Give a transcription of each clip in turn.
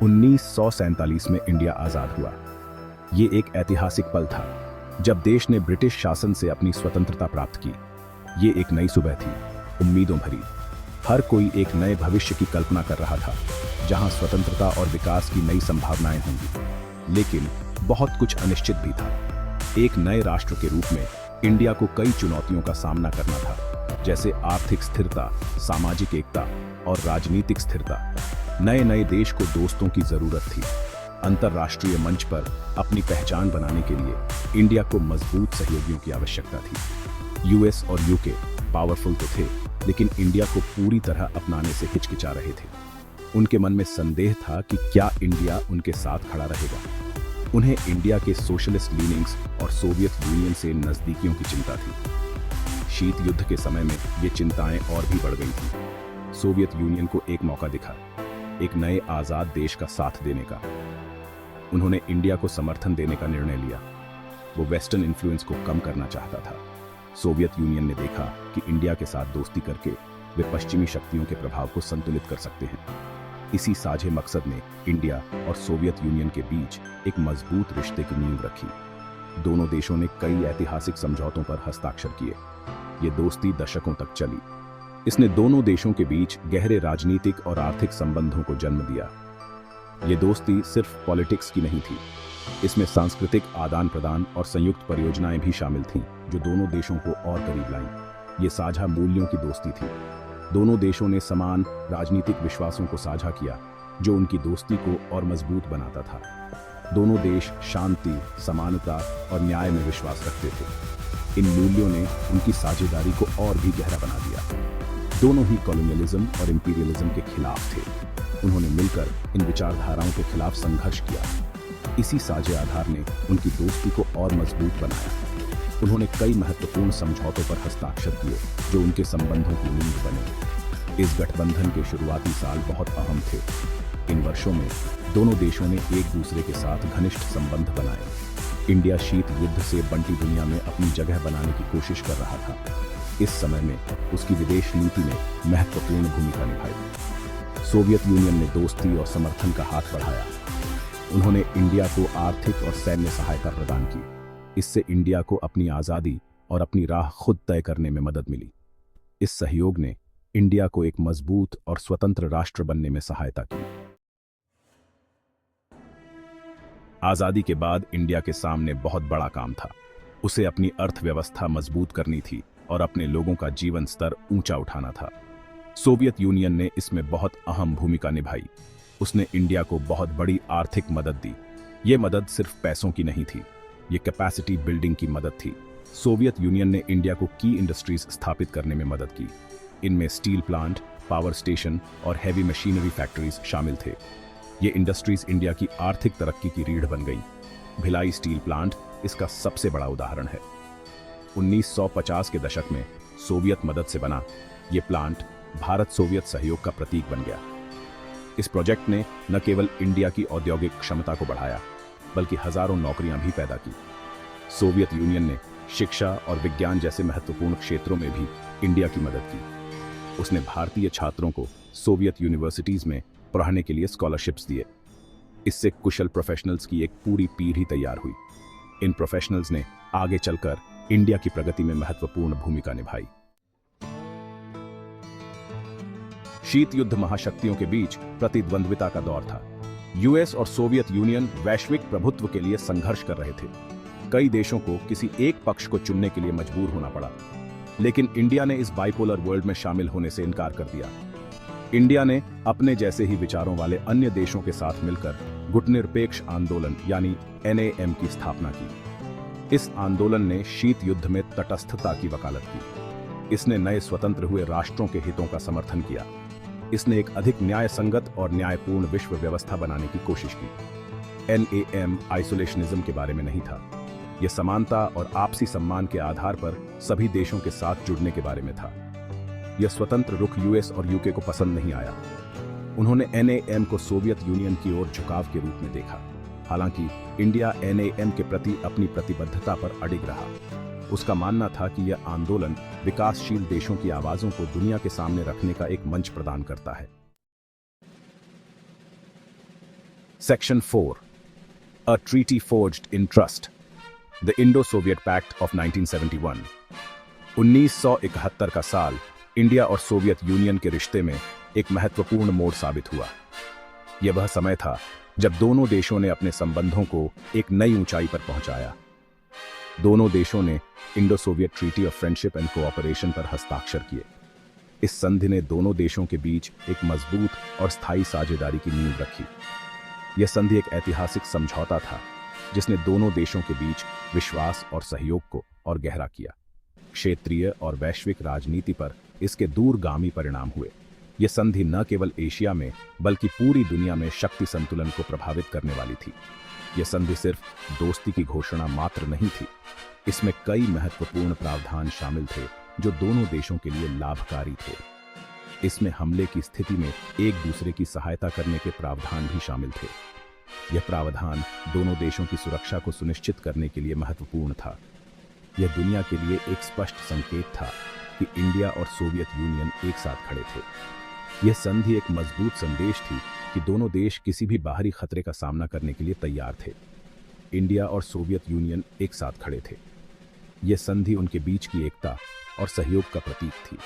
1947 में इंडिया आज़ाद हुआ। ये एक ऐतिहासिक पल था जब देश ने ब्रिटिश शासन से अपनी स्वतंत्रता प्राप्त की। ये एक नई सुबह थी, उम्मीदों भरी। हर कोई एक नए भविष्य की कल्पना कर रहा था, जहां स्वतंत्रता और विकास की नई संभावनाएं होंगी। लेकिन बहुत कुछ अनिश्चित भी था। एक नए राष्ट्र के रूप में इंडिया को कई चुनौतियों का सामना करना था, जैसे आर्थिक स्थिरता, सामाजिक एकता और राजनीतिक स्थिरता। नए देश को दोस्तों की जरूरत थी। अंतर्राष्ट्रीय मंच पर अपनी पहचान बनाने के लिए इंडिया को मजबूत सहयोगियों की आवश्यकता थी। यूएस और यूके पावरफुल तो थे, लेकिन इंडिया को पूरी तरह अपनाने से हिचकिचा रहे थे। उनके मन में संदेह था कि क्या इंडिया उनके साथ खड़ा रहेगा। उन्हें इंडिया के सोशलिस्ट लीनिंग्स और सोवियत यूनियन से नजदीकियों की चिंता थी। शीत युद्ध के समय में ये चिंताएं और भी बढ़ गई थीं। सोवियत यूनियन को एक मौका दिखा, एक नए आजाद देश का साथ देने का। उन्होंने इंडिया को समर्थन देने का निर्णय लिया। वो वेस्टर्न इन्फ्लुएंस को कम करना चाहता था। सोवियत यूनियन ने देखा कि इंडिया के साथ दोस्ती करके वे पश्चिमी शक्तियों के प्रभाव को संतुलित कर सकते हैं। इसी साझे मकसद ने इंडिया और सोवियत यूनियन के बीच एक मजबूत रिश्ते की नींव रखी। दोनों देशों ने कई ऐतिहासिक समझौतों पर हस्ताक्षर किए। ये दोस्ती दशकों तक चली। इसने दोनों देशों के बीच गहरे राजनीतिक और आर्थिक संबंधों को जन्म दिया। ये दोस्ती सिर्फ पॉलिटिक्स की नहीं थी, इसमें सांस्कृतिक आदान प्रदान और संयुक्त परियोजनाएं भी शामिल थीं, जो दोनों देशों को और करीब लाईं। ये साझा मूल्यों की दोस्ती थी। दोनों देशों ने समान राजनीतिक विश्वासों को साझा किया, जो उनकी दोस्ती को और मजबूत बनाता था। दोनों देश शांति, समानता और न्याय में विश्वास रखते थे। इन मूल्यों ने उनकी साझेदारी को और भी गहरा बना दिया। दोनों ही कॉलोनियलिज्म और इंपीरियलिज्म के खिलाफ थे। उन्होंने मिलकर इन विचारधाराओं के खिलाफ संघर्ष किया। इसी साझे आधार ने उनकी दोस्ती को और मजबूत बनाया। उन्होंने कई महत्वपूर्ण समझौतों पर हस्ताक्षर किए, जो उनके संबंधों की नींव बने। इस गठबंधन के शुरुआती साल बहुत अहम थे। इन वर्षों में दोनों देशों ने एक दूसरे के साथ घनिष्ठ संबंध बनाए। इंडिया शीत युद्ध से बंटी दुनिया में अपनी जगह बनाने की कोशिश कर रहा था। इस समय में उसकी विदेश नीति ने महत्वपूर्ण भूमिका निभाई। सोवियत यूनियन ने दोस्ती और समर्थन का हाथ बढ़ाया। उन्होंने इंडिया को आर्थिक और सैन्य सहायता प्रदान की। इससे इंडिया को अपनी आज़ादी और अपनी राह खुद तय करने में मदद मिली। इस सहयोग ने इंडिया को एक मजबूत और स्वतंत्र राष्ट्र बनने में सहायता की। आज़ादी के बाद इंडिया के सामने बहुत बड़ा काम था। उसे अपनी अर्थव्यवस्था मजबूत करनी थी और अपने लोगों का जीवन स्तर ऊंचा उठाना था। सोवियत यूनियन ने इसमें बहुत अहम भूमिका निभाई। उसने इंडिया को बहुत बड़ी आर्थिक मदद दी। ये मदद सिर्फ पैसों की नहीं थी, ये कैपेसिटी बिल्डिंग की मदद थी। सोवियत यूनियन ने इंडिया को की इंडस्ट्रीज स्थापित करने में मदद की। इनमें स्टील प्लांट, पावर स्टेशन और हैवी मशीनरी फैक्ट्रीज शामिल थे। ये इंडस्ट्रीज इंडिया की आर्थिक तरक्की की रीढ़ बन गई। भिलाई स्टील प्लांट इसका सबसे बड़ा उदाहरण है। 1950 के दशक में सोवियत मदद से बना ये प्लांट भारत सोवियत सहयोग का प्रतीक बन गया। इस प्रोजेक्ट ने न केवल इंडिया की औद्योगिक क्षमता को बढ़ाया, बल्कि हजारों नौकरियां भी पैदा की। सोवियत यूनियन ने शिक्षा और विज्ञान जैसे महत्वपूर्ण क्षेत्रों में भी इंडिया की मदद की। उसने भारतीय छात्रों को सोवियत यूनिवर्सिटीज में पढ़ाने के लिए स्कॉलरशिप्स दिए। इससे कुशल प्रोफेशनल्स की एक पूरी पीढ़ी तैयार हुई। इन प्रोफेशनल्स ने आगे चलकर इंडिया की प्रगति में महत्वपूर्ण भूमिका निभाई। शीत युद्ध महाशक्तियों के बीच प्रतिद्वंद्विता का दौर था। यूएस और सोवियत यूनियन वैश्विक प्रभुत्व के लिए संघर्ष कर रहे थे। कई देशों को किसी एक पक्ष को चुनने के लिए मजबूर होना पड़ा, लेकिन इंडिया ने इस बाइपोलर वर्ल्ड में शामिल होने से इनकार कर दिया। इंडिया ने अपने जैसे ही विचारों वाले अन्य देशों के साथ मिलकर गुटनिरपेक्ष आंदोलन यानी NAM की स्थापना की। इस आंदोलन ने शीत युद्ध में तटस्थता की वकालत की। इसने नए स्वतंत्र हुए राष्ट्रों के हितों का समर्थन किया। इसने एक अधिक न्याय संगत और न्यायपूर्ण विश्व व्यवस्था बनाने की कोशिश की। NAM आइसोलेशनिज्म के बारे में नहीं था। यह समानता और आपसी सम्मान के आधार पर सभी देशों के साथ जुड़ने के बारे में था। यह स्वतंत्र रुख यूएस और यूके को पसंद नहीं आया। उन्होंने NAM को सोवियत यूनियन की ओर झुकाव के रूप में देखा। हालांकि इंडिया NAM के प्रति अपनी प्रतिबद्धता पर अडिग रहा। उसका मानना था कि यह आंदोलन विकासशील देशों की आवाजों को दुनिया के सामने रखने का एक मंच प्रदान करता है। Section 4. A treaty forged in trust. The Indo-Soviet Pact of 1971. 1971 का साल इंडिया और सोवियत यूनियन के रिश्ते में एक महत्वपूर्ण मोड़ साबित हुआ। यह वह समय था जब दोनों देशों ने अपने संबंधों को एक नई ऊंचाई पर पहुंचाया। दोनों देशों ने Indo Soviet treaty of friendship and cooperation पर हस्ताक्षर किए। इस संधि ने दोनों देशों के बीच एक मजबूत और स्थायी साझेदारी की नींव रखी। यह संधि एक ऐतिहासिक समझौता था जिसने दोनों देशों के बीच विश्वास और सहयोग को और गहरा किया। क्षेत्रीय और वैश्विक राजनीति पर इसके दूरगामी परिणाम हुए। यह संधि न केवल एशिया में बल्कि पूरी दुनिया में शक्ति संतुलन को प्रभावित करने वाली थी। यह संधि सिर्फ दोस्ती की घोषणा मात्र नहीं थी, इसमें कई महत्वपूर्ण प्रावधान शामिल थे जो दोनों देशों के लिए लाभकारी थे। इसमें हमले की स्थिति में एक दूसरे की सहायता करने के प्रावधान भी शामिल थे। यह प्रावधान दोनों देशों की सुरक्षा को सुनिश्चित करने के लिए महत्वपूर्ण था। यह दुनिया के लिए एक स्पष्ट संकेत था कि इंडिया और सोवियत यूनियन एक साथ खड़े थे। यह संधि एक मजबूत संदेश थी कि दोनों देश किसी भी बाहरी खतरे का सामना करने के लिए तैयार थे। इंडिया और सोवियत यूनियन एक साथ खड़े थे। यह संधि उनके बीच की एकता और सहयोग का प्रतीक थी।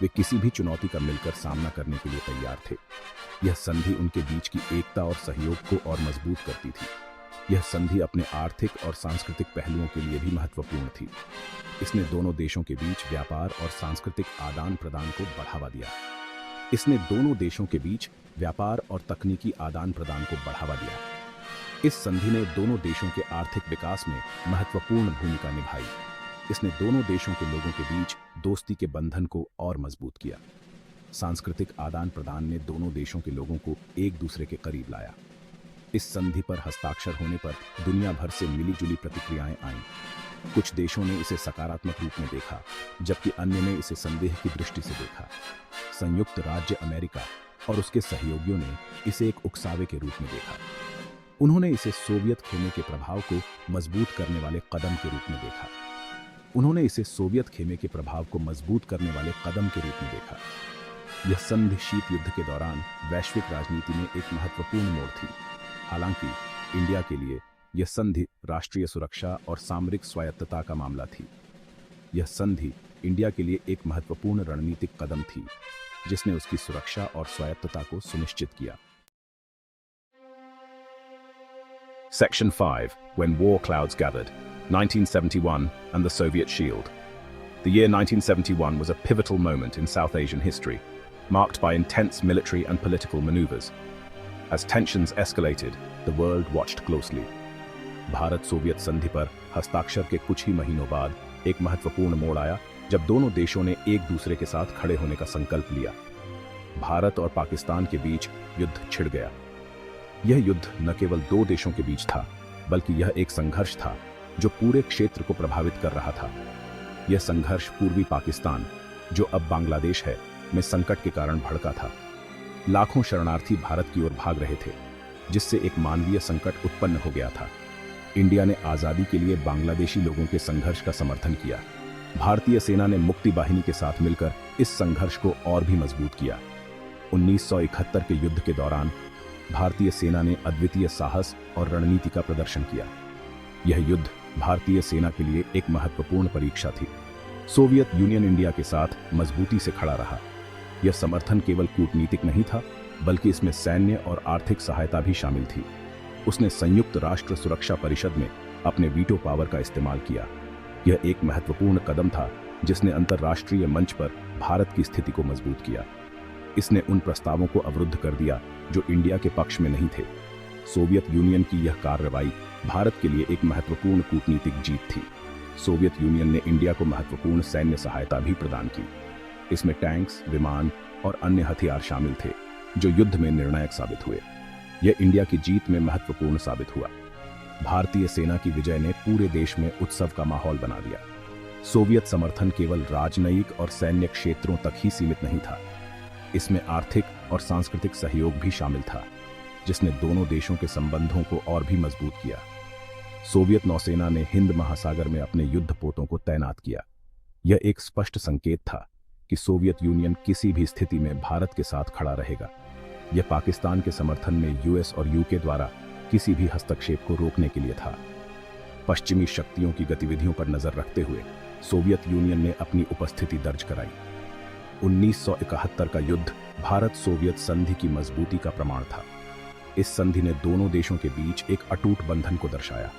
वे किसी भी चुनौती का मिलकर सामना करने के लिए तैयार थे। यह संधि उनके बीच की एकता और सहयोग को और मजबूत करती थी। यह संधि अपने आर्थिक और सांस्कृतिक पहलुओं के लिए भी महत्वपूर्ण थी। इसने दोनों देशों के बीच व्यापार और सांस्कृतिक आदान प्रदान को बढ़ावा दिया। इसने दोनों देशों के बीच व्यापार और तकनीकी आदान प्रदान को बढ़ावा दिया। इस संधि ने दोनों देशों के आर्थिक विकास में महत्वपूर्ण भूमिका निभाई। इसने दोनों देशों के लोगों के बीच दोस्ती के बंधन को और मजबूत किया। सांस्कृतिक आदान प्रदान ने दोनों देशों के लोगों को एक दूसरे के करीब लाया। इस संधि पर हस्ताक्षर होने पर दुनिया भर से मिलीजुली प्रतिक्रियाएं आईं। कुछ देशों ने इसे सकारात्मक रूप में देखा, जबकि अन्य ने इसे संदेह की दृष्टि से देखा। संयुक्त राज्य अमेरिका और उसके सहयोगियों ने इसे एक उकसावे के रूप में देखा। उन्होंने इसे सोवियत खेमे के प्रभाव को मजबूत करने वाले कदम के रूप में देखा। यह संधि शीत युद्ध के दौरान वैश्विक राजनीति में एक महत्वपूर्ण मोड़ थी। हालांकि इंडिया के लिए यह संधि राष्ट्रीय सुरक्षा और सामरिक स्वायत्तता का मामला थी। यह संधि इंडिया के लिए एक महत्वपूर्ण रणनीतिक कदम थी जिसने उसकी सुरक्षा और स्वायत्तता को सुनिश्चित किया। Section 5. When war clouds gathered. 1971 and the Soviet Shield. The year 1971 was a pivotal moment in South Asian history, marked by intense military and political maneuvers. As tensions escalated, the world watched closely. भारत-सोवियत संधि पर हस्ताक्षर के कुछ ही महीनों बाद एक महत्वपूर्ण मोड़ आया जब दोनों देशों ने एक दूसरे के साथ खड़े होने का संकल्प लिया। भारत और पाकिस्तान के बीच युद्ध छिड़ गया। यह युद्ध न केवल दो देशों के बीच था, बल्कि यह एक संघर्ष था जो पूरे क्षेत्र को प्रभावित कर रहा था। यह संघर्ष पूर्वी पाकिस्तान, जो अब बांग्लादेश है, में संकट के कारण भड़का था। लाखों शरणार्थी भारत की ओर भाग रहे थे, जिससे एक मानवीय संकट उत्पन्न हो गया था। इंडिया ने आज़ादी के लिए बांग्लादेशी लोगों के संघर्ष का समर्थन किया। भारतीय सेना ने मुक्ति बाहिनी के साथ मिलकर इस संघर्ष को और भी मजबूत किया। 1971 के युद्ध के दौरान भारतीय सेना ने अद्वितीय साहस और रणनीति का प्रदर्शन किया। यह युद्ध भारतीय सेना के लिए एक महत्वपूर्ण परीक्षा थी। सोवियत यूनियन इंडिया के साथ मजबूती से खड़ा रहा। यह समर्थन केवल कूटनीतिक नहीं था, बल्कि इसमें सैन्य और आर्थिक सहायता भी शामिल थी। उसने संयुक्त राष्ट्र सुरक्षा परिषद में अपने वीटो पावर का इस्तेमाल किया। यह एक महत्वपूर्ण कदम था जिसने अंतर्राष्ट्रीय मंच पर भारत की स्थिति को मजबूत किया। इसने उन प्रस्तावों को अवरुद्ध कर दिया जो इंडिया के पक्ष में नहीं थे। सोवियत यूनियन की यह कार्रवाई भारत के लिए एक महत्वपूर्ण कूटनीतिक जीत थी। सोवियत यूनियन ने इंडिया को महत्वपूर्ण सैन्य सहायता भी प्रदान की। इसमें टैंक्स, विमान और अन्य हथियार शामिल थे जो युद्ध में निर्णायक साबित हुए। यह इंडिया की जीत में महत्वपूर्ण साबित हुआ। भारतीय सेना की विजय ने पूरे देश में उत्सव का माहौल बना दिया। सोवियत समर्थन केवल राजनयिक और सैन्य क्षेत्रों तक ही सीमित नहीं था। इसमें आर्थिक और सांस्कृतिक सहयोग भी शामिल था, जिसने दोनों देशों के संबंधों को और भी मजबूत किया। सोवियत नौसेना ने हिंद महासागर में अपने युद्धपोतों को तैनात किया। यह एक स्पष्ट संकेत था कि सोवियत यूनियन किसी भी स्थिति में भारत के साथ खड़ा रहेगा। यह पाकिस्तान के समर्थन में यूएस और यूके द्वारा किसी भी हस्तक्षेप को रोकने के लिए था। पश्चिमी शक्तियों की गतिविधियों पर नजर रखते हुए सोवियत यूनियन ने अपनी उपस्थिति दर्ज कराई। 1971 का युद्ध भारत सोवियत संधि की मजबूती का प्रमाण था। इस संधि ने दोनों देशों के बीच एक अटूट बंधन को दर्शाया।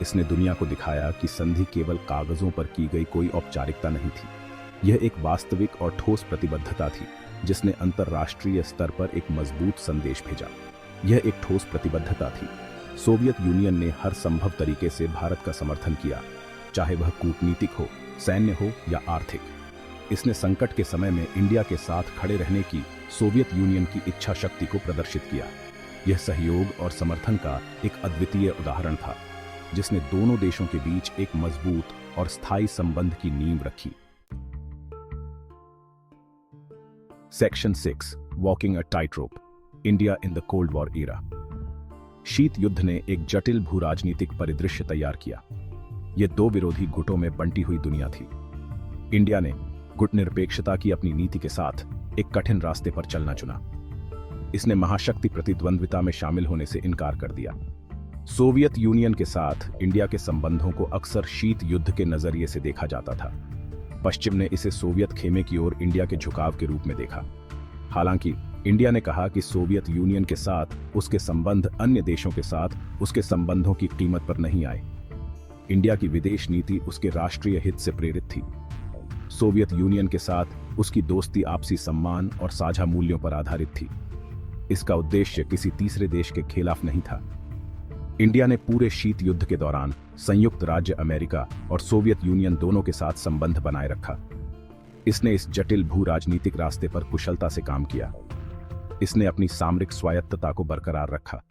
इसने दुनिया को दिखाया कि संधि केवल कागजों पर की गई कोई औपचारिकता नहीं थी। यह एक वास्तविक और ठोस प्रतिबद्धता थी जिसने अंतर्राष्ट्रीय स्तर पर एक मजबूत संदेश भेजा। यह एक ठोस प्रतिबद्धता थी। सोवियत यूनियन ने हर संभव तरीके से भारत का समर्थन किया, चाहे वह कूटनीतिक हो, सैन्य हो या आर्थिक। इसने संकट के समय में इंडिया के साथ खड़े रहने की सोवियत यूनियन की इच्छा शक्ति को प्रदर्शित किया। यह सहयोग और समर्थन का एक अद्वितीय उदाहरण था जिसने दोनों देशों के बीच एक मजबूत और स्थायी संबंध की नींव रखी। Section 6 walking a tight rope, India in the cold war era. शीत युद्ध ने एक जटिल भूराजनीतिक परिदृश्य तैयार किया। यह दो विरोधी गुटों में बंटी हुई दुनिया थी। इंडिया ने गुटनिरपेक्षता की अपनी नीति के साथ एक कठिन रास्ते पर चलना चुना। इसने महाशक्ति प्रतिद्वंद्विता में शामिल होने से इनकार कर दिया। सोवियत यूनियन के साथ इंडिया के संबंधों को अक्सर शीत युद्ध के नजरिए से देखा जाता था। पश्चिम ने इसे सोवियत खेमे की ओर इंडिया के झुकाव के रूप में देखा। हालांकि इंडिया ने कहा कि सोवियत यूनियन के साथ उसके संबंध अन्य देशों के साथ उसके संबंधों की कीमत पर नहीं आए। इंडिया की विदेश नीति उसके राष्ट्रीय हित से प्रेरित थी। सोवियत यूनियन के साथ उसकी दोस्ती आपसी सम्मान और साझा मूल्यों पर आधारित थी। इसका उद्देश्य किसी तीसरे देश के खिलाफ नहीं था। इंडिया ने पूरे शीत युद्ध के दौरान संयुक्त राज्य अमेरिका और सोवियत यूनियन दोनों के साथ संबंध बनाए रखा। इसने इस जटिल भू राजनीतिक रास्ते पर कुशलता से काम किया। इसने अपनी सामरिक स्वायत्तता को बरकरार रखा।